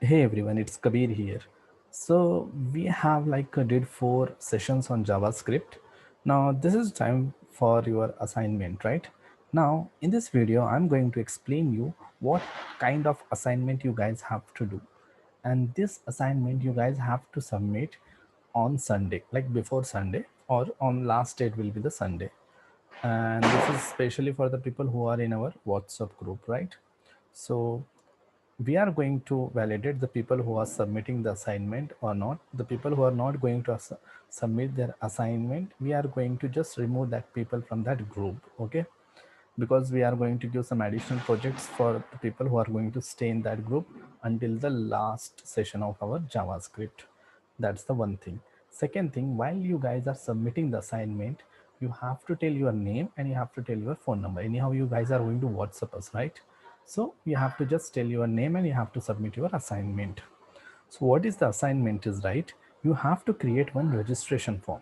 Hey everyone, it's Kabir here. So we have did 4 sessions on JavaScript. Now this is time for your assignment, right? Now in this video, I'm going to explain you what kind of assignment you guys have to do. And this assignment you guys have to submit on Sunday, like before Sunday or on last date will be the Sunday. And this is especially for the people who are in our WhatsApp group, right? So we are going to validate the people who are submitting the assignment or not. The people who are not going to submit their assignment, we are going to just remove that people from that group, okay? Because we are going to give some additional projects for the people who are going to stay in that group until the last session of our JavaScript. That's the one thing. Second thing, while you guys are submitting the assignment, you have to tell your name and you have to tell your phone number. Anyhow, you guys are going to WhatsApp us, right? So you have to just tell your name and you have to submit your assignment. So what is the assignment is, right? You have to create one registration form.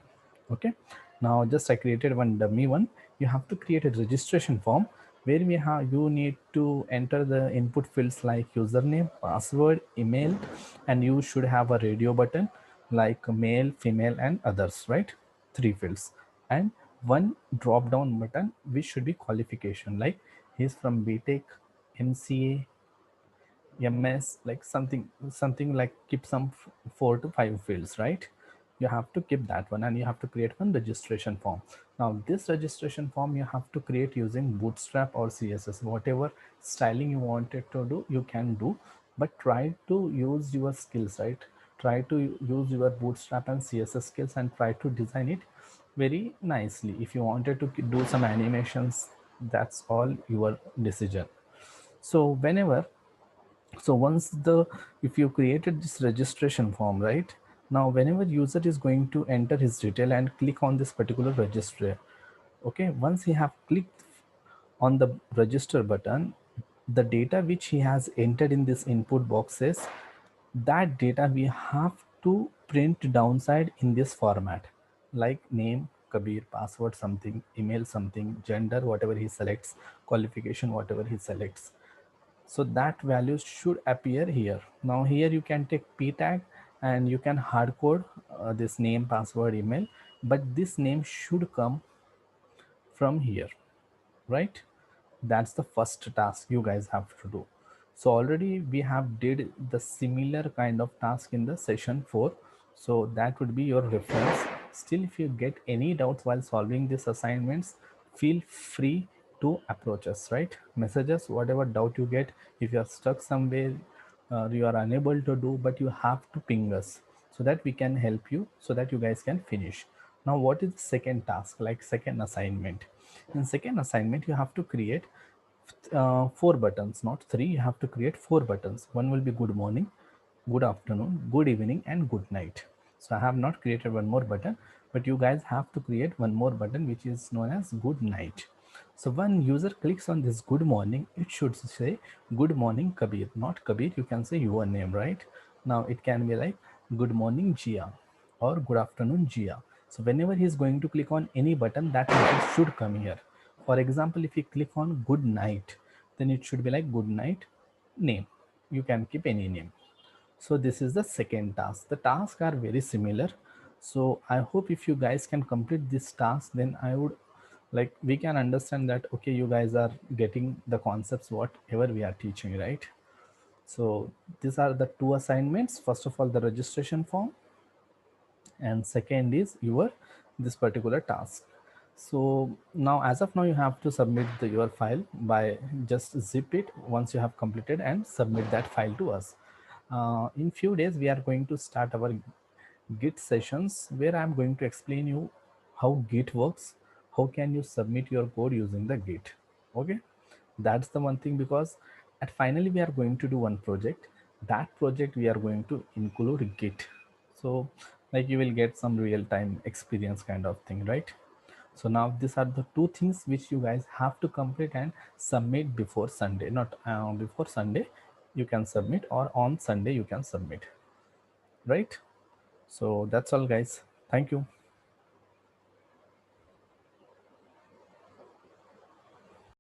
Okay. Now just I created one dummy one. You have to create a registration form where you need to enter the input fields like username, password, email, and you should have a radio button like male, female, and others, right? 3 fields. And one drop down button which should be qualification, like he's from BTech, MCA, MS, like something like keep some 4 to 5 fields, right? You have to keep that one and you have to create one registration form. Now this registration form you have to create using Bootstrap or CSS, whatever styling you wanted to do, you can do, but try to use your skills, right? Try to use your Bootstrap and CSS skills and try to design it very nicely. If you wanted to do some animations, that's all your decision. So once the if you created this registration form, right, now whenever user is going to enter his detail and click on this particular register, okay, once he have clicked on the register button, the data which he has entered in this input boxes, that data we have to print downside in this format, like name Kabir, password something, email something, gender whatever he selects, qualification whatever he selects. So that values should appear here. Now here you can take p tag and you can hard code this name, password, email, but this name should come from here, right? That's the first task you guys have to do. So already we have did the similar kind of task in the session 4, so that would be your reference. Still, if you get any doubts while solving these assignments, feel free to approach us, right? Message us whatever doubt you get. If you are stuck somewhere, you are unable to do, but you have to ping us so that we can help you, so that you guys can finish. Now what is the second task, like second assignment? In second assignment you have to create 4 buttons, not 3. You have to create 4 buttons. One will be good morning, good afternoon, good evening, and good night. So I have not created one more button, but you guys have to create one more button which is known as good night. So when user clicks on this good morning, it should say good morning Kabir, not Kabir. You can say your name, right? Now it can be like good morning Jia or good afternoon Jia. So whenever he is going to click on any button, that message should come here. For example, if you click on good night, then it should be like good night name. You can keep any name. So this is the second task. The tasks are very similar. So I hope if you guys can complete this task, then I would like we can understand that okay, you guys are getting the concepts whatever we are teaching, right? So these are the 2 assignments. First of all, the registration form, and second is your this particular task. So now as of now you have to submit your file by just zip it once you have completed and submit that file to us. In few days we are going to start our Git sessions where I'm going to explain you how Git works, how can you submit your code using the Git. Okay, that's the one thing, because at finally we are going to do one project. That project we are going to include Git. So like you will get some real-time experience kind of thing, right? So now these are the 2 things which you guys have to complete and submit before Sunday. Not before Sunday you can submit, or on Sunday you can submit, right? So that's all guys. Thank you.